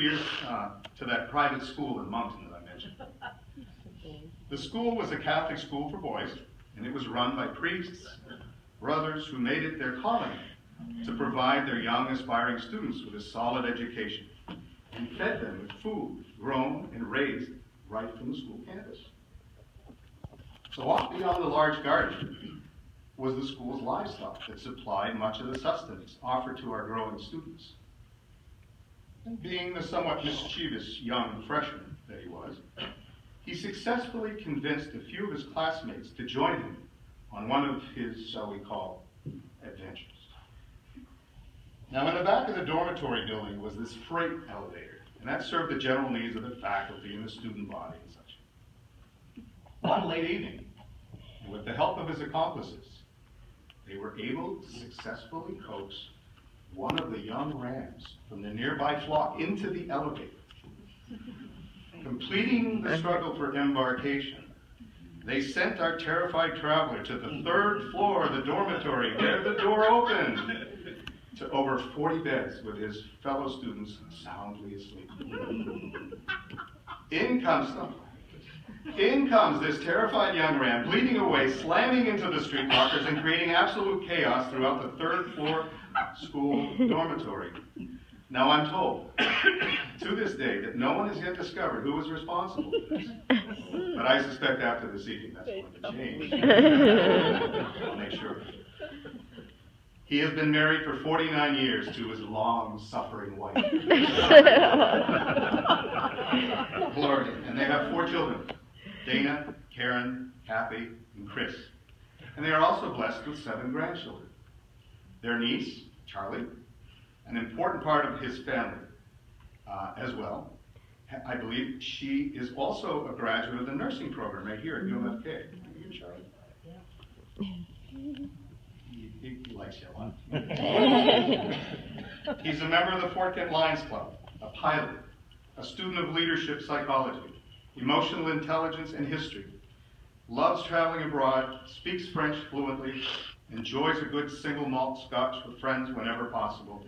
years to that private school in Moncton that I mentioned. The school was a Catholic school for boys, and it was run by priests, brothers who made it their calling to provide their young aspiring students with a solid education and fed them with food grown and raised right from the school campus. So off beyond the large garden was the school's livestock that supplied much of the sustenance offered to our growing students. And being the somewhat mischievous young freshman that he was, he successfully convinced a few of his classmates to join him on one of his, shall we call, adventures. Now, in the back of the dormitory building was this freight elevator, and that served the general needs of the faculty and the student body and such. One late evening, with the help of his accomplices, they were able to successfully coax one of the young rams from the nearby flock into the elevator. Completing the struggle for embarkation, they sent our terrified traveler to the third floor of the dormitory, where the door opened to over 40 beds with his fellow students soundly asleep. In comes this terrified young ram, bleeding away, slamming into the street lockers and creating absolute chaos throughout the third floor school dormitory. Now I'm told, to this day, that no one has yet discovered who was responsible for this. But I suspect after this evening that's going to change. I'll make sure. He has been married for 49 years to his long-suffering wife, Gloria, and they have 4 children, Dana, Karen, Kathy, and Chris. And they are also blessed with 7 grandchildren. Their niece, Charlie, an important part of his family as well. I believe she is also a graduate of the nursing program right here at UMFK. Are you, Charlie? He likes you a lot. He's a member of the Fort Kent Lions Club, a pilot, a student of leadership psychology, emotional intelligence, and history, loves traveling abroad, speaks French fluently, enjoys a good single malt scotch with friends whenever possible,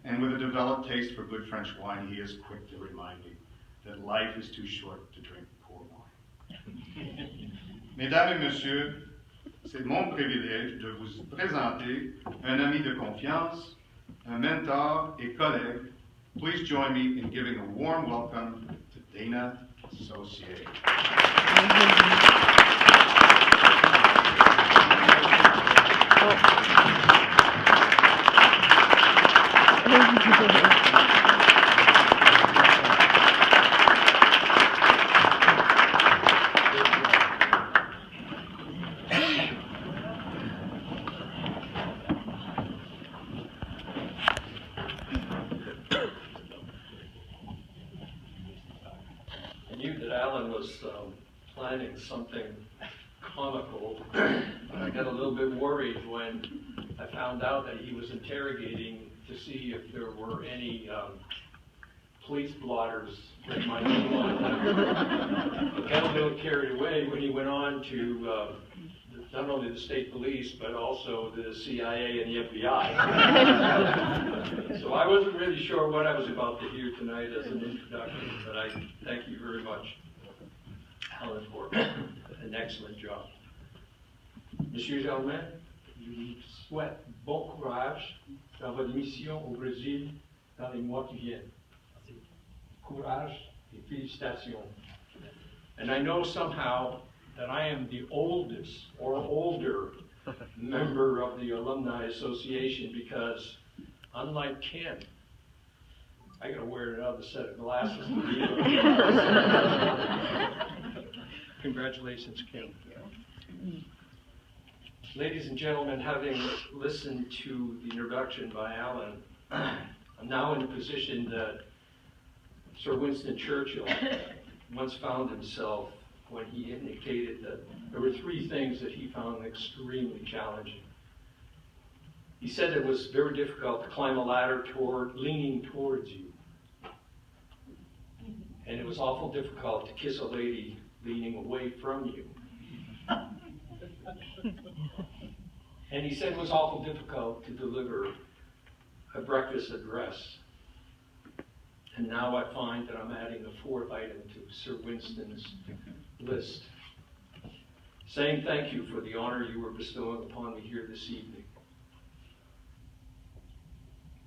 and with a developed taste for good French wine, he is quick to remind me that life is too short to drink poor wine. Mesdames et messieurs, c'est mon privilège de vous présenter un ami de confiance, un mentor et collègue. Please join me in giving a warm welcome to Dana Saucier. Planning something comical. I got a little bit worried when I found out that he was interrogating to see if there were any police blotters with my name on them. I got a little carried away when he went on to not only the state police, but also the CIA and the FBI. So I wasn't really sure what I was about to hear tonight as an introduction, but I thank you very much, Alan, for an excellent job. Monsieur Germain, je vous souhaite bon courage dans votre mission au Brésil dans les mois qui viennent. Courage et félicitations. And I know somehow that I am the oldest or older member of the Alumni Association because, unlike Ken, I gotta wear another set of glasses. Congratulations, Ken. Ladies and gentlemen, having listened to the introduction by Alan, I'm now in a position that Sir Winston Churchill once found himself when he indicated that there were 3 things that he found extremely challenging. He said it was very difficult to climb a ladder leaning towards you. And it was awful difficult to kiss a lady leaning away from you. And he said it was awful difficult to deliver a breakfast address And now I find that I'm adding a fourth item to Sir Winston's list. Saying thank you for the honor you were bestowing upon me here this evening.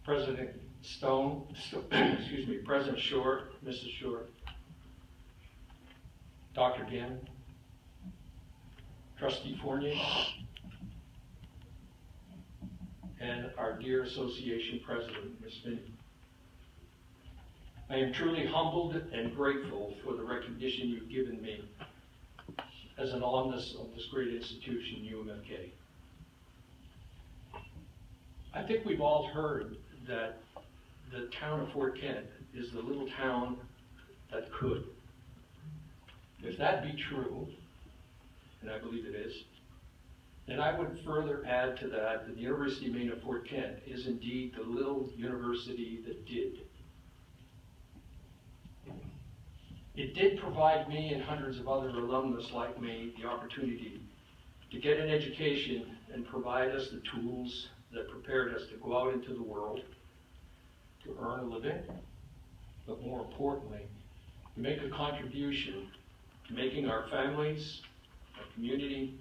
President Stone, excuse me, President Short, Mrs. Short, Dr. Gannon, Trustee Fournier, and our dear association president, Ms. Finney. I am truly humbled and grateful for the recognition you've given me as an alumnus of this great institution, UMFK. I think we've all heard that the town of Fort Kent is the little town that could. If that be true, and I believe it is, then I would further add to that the University of Maine at Fort Kent is indeed the little university that did. It did provide me and hundreds of other alumnus like me the opportunity to get an education and provide us the tools that prepared us to go out into the world, to earn a living, but more importantly, to make a contribution to making our families, our community,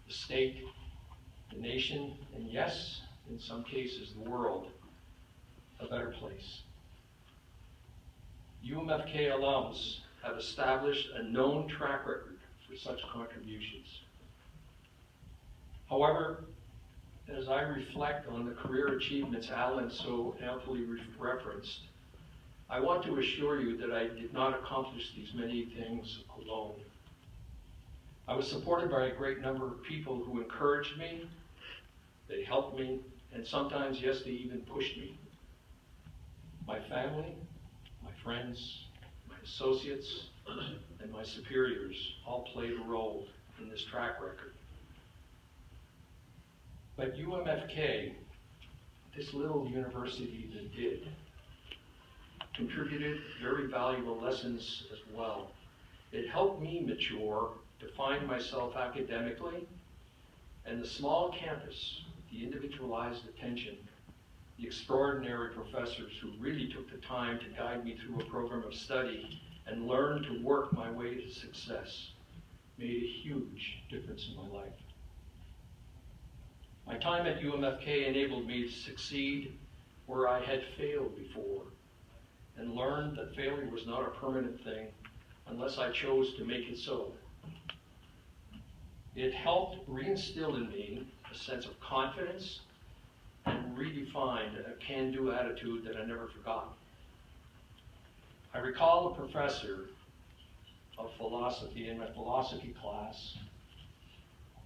the state, the nation, and yes, in some cases, the world, a better place. UMFK alums have established a known track record for such contributions. However, as I reflect on the career achievements Alan so amply referenced, I want to assure you that I did not accomplish these many things alone. I was supported by a great number of people who encouraged me, they helped me, and sometimes, yes, they even pushed me. My family, my friends, my associates, and my superiors all played a role in this track record. But UMFK, this little university that did, contributed very valuable lessons as well. It helped me mature to find myself academically, and the small campus, the individualized attention, the extraordinary professors who really took the time to guide me through a program of study and learn to work my way to success made a huge difference in my life. My time at UMFK enabled me to succeed where I had failed before and learned that failure was not a permanent thing unless I chose to make it so. It helped reinstill in me a sense of confidence and redefined a can-do attitude that I never forgot. I recall a professor of philosophy in my philosophy class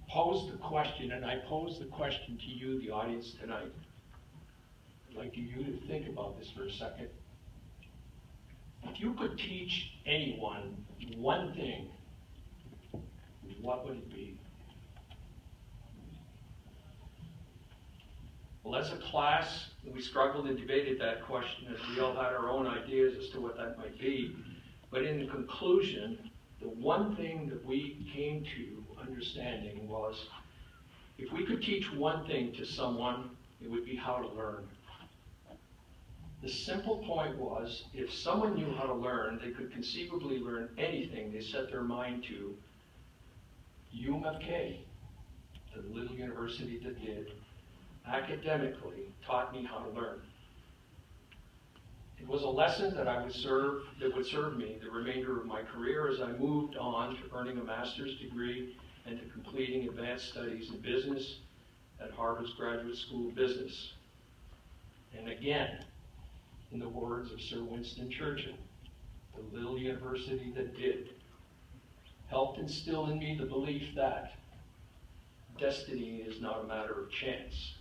posed the question, and I pose the question to you, the audience tonight. I'd like you to think about this for a second. If you could teach anyone one thing, what would it be? Well, as a class, we struggled and debated that question as we all had our own ideas as to what that might be. But in the conclusion, the one thing that we came to understanding was if we could teach one thing to someone, it would be how to learn. The simple point was if someone knew how to learn, they could conceivably learn anything they set their mind to. UMFK, the little university that did, academically taught me how to learn. It was a lesson that would serve me the remainder of my career as I moved on to earning a master's degree and to completing advanced studies in business at Harvard's Graduate School of Business. And again, in the words of Sir Winston Churchill, the little university that did, helped instill in me the belief that destiny is not a matter of chance,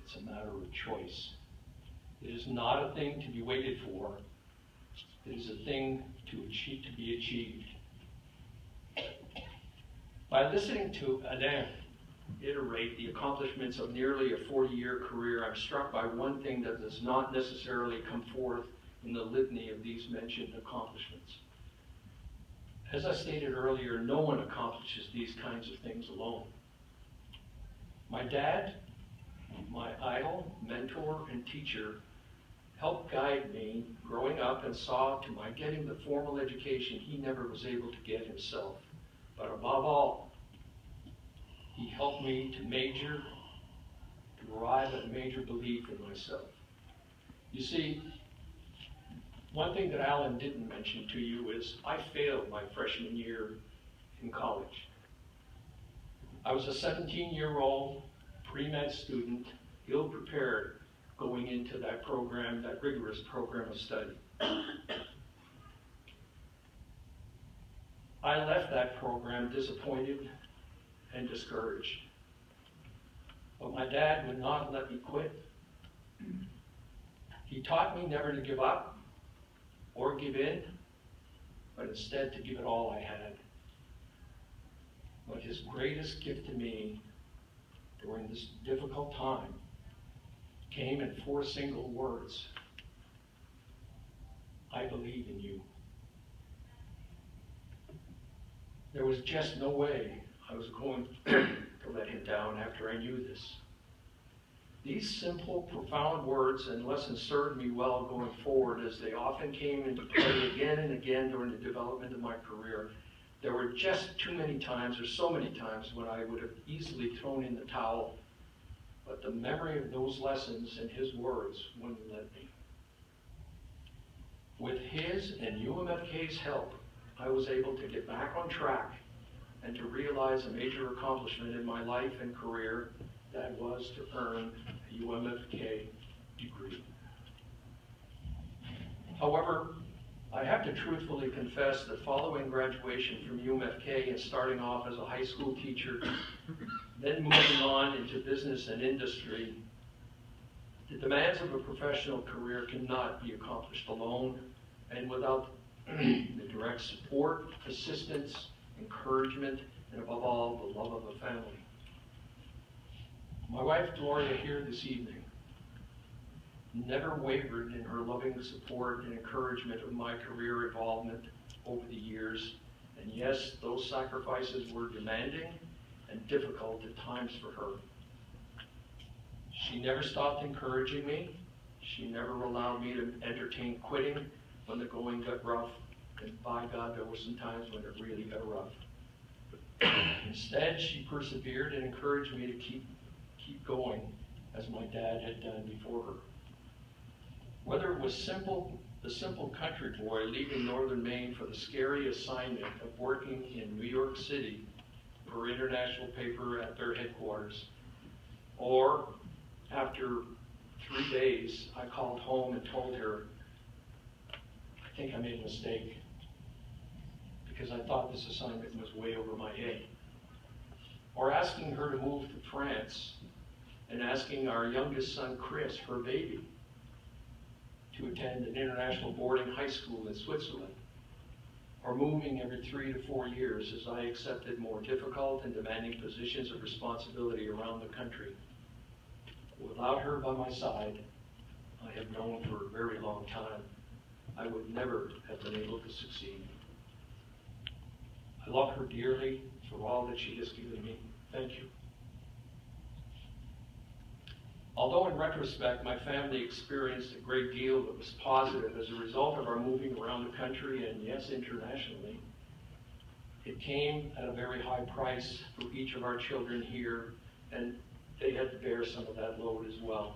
it's a matter of choice. It is not a thing to be waited for. It is a thing to be achieved. By listening to Alain iterate the accomplishments of nearly a 40-year career, I'm struck by one thing that does not necessarily come forth in the litany of these mentioned accomplishments. As I stated earlier, no one accomplishes these kinds of things alone. My dad, my idol, mentor, and teacher, helped guide me growing up and saw to my getting the formal education he never was able to get himself. But above all, he helped me to arrive at a major belief in myself. You see, one thing that Alan didn't mention to you is I failed my freshman year in college. I was a 17-year-old pre-med student, ill-prepared, going into that program, that rigorous program of study. I left that program disappointed and discouraged. But my dad would not let me quit. He taught me never to give up or give in, but instead to give it all I had. But his greatest gift to me during this difficult time came in 4 single words: I believe in you. There was just no way I was going to let him down after I knew this. These simple, profound words and lessons served me well going forward, as they often came into play again and again during the development of my career. There were just too many times, or so many times, when I would have easily thrown in the towel, but the memory of those lessons and his words wouldn't let me. With his and UMFK's help, I was able to get back on track and to realize a major accomplishment in my life and career, that was to earn a UMFK degree. However, I have to truthfully confess that following graduation from UMFK and starting off as a high school teacher, then moving on into business and industry, the demands of a professional career cannot be accomplished alone and without the direct support, assistance, encouragement, and above all, the love of a family. My wife, Gloria, here this evening, never wavered in her loving support and encouragement of my career involvement over the years. And yes, those sacrifices were demanding and difficult at times for her. She never stopped encouraging me. She never allowed me to entertain quitting when the going got rough. And by God, there were some times when it really got rough. Instead, she persevered and encouraged me to keep going, as my dad had done before her. Whether it was the simple country boy leaving northern Maine for the scary assignment of working in New York City for an international paper at their headquarters, or after 3 days, I called home and told her, I think I made a mistake, because I thought this assignment was way over my head. Or asking her to move to France and asking our youngest son, Chris, her baby, to attend an international boarding high school in Switzerland. Or moving every 3 to 4 years as I accepted more difficult and demanding positions of responsibility around the country. Without her by my side, I have known for a very long time, I would never have been able to succeed. I love her dearly for all that she has given me. Thank you. Although in retrospect, my family experienced a great deal that was positive as a result of our moving around the country and yes, internationally, it came at a very high price for each of our children here, and they had to bear some of that load as well.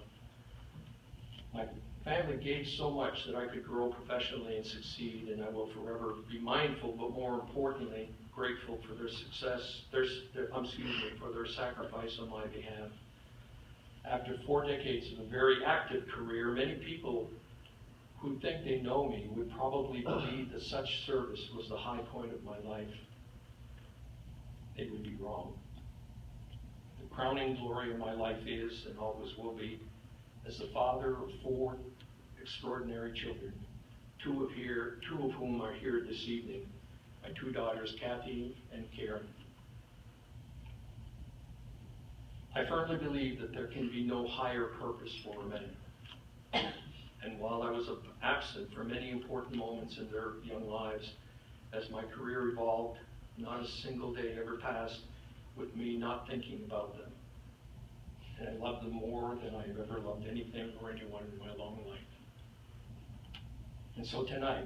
My family gave so much that I could grow professionally and succeed, and I will forever be mindful, but more importantly, grateful for their success, for their sacrifice on my behalf. After 4 decades of a very active career, many people who think they know me would probably believe that such service was the high point of my life. They would be wrong. The crowning glory of my life is, and always will be, as the father of 4 extraordinary children, two of whom are here this evening, my 2 daughters, Kathy and Karen. I firmly believe that there can be no higher purpose for men. And while I was absent for many important moments in their young lives, as my career evolved, not a single day ever passed with me not thinking about them. And I loved them more than I have ever loved anything or anyone in my long life. And so tonight,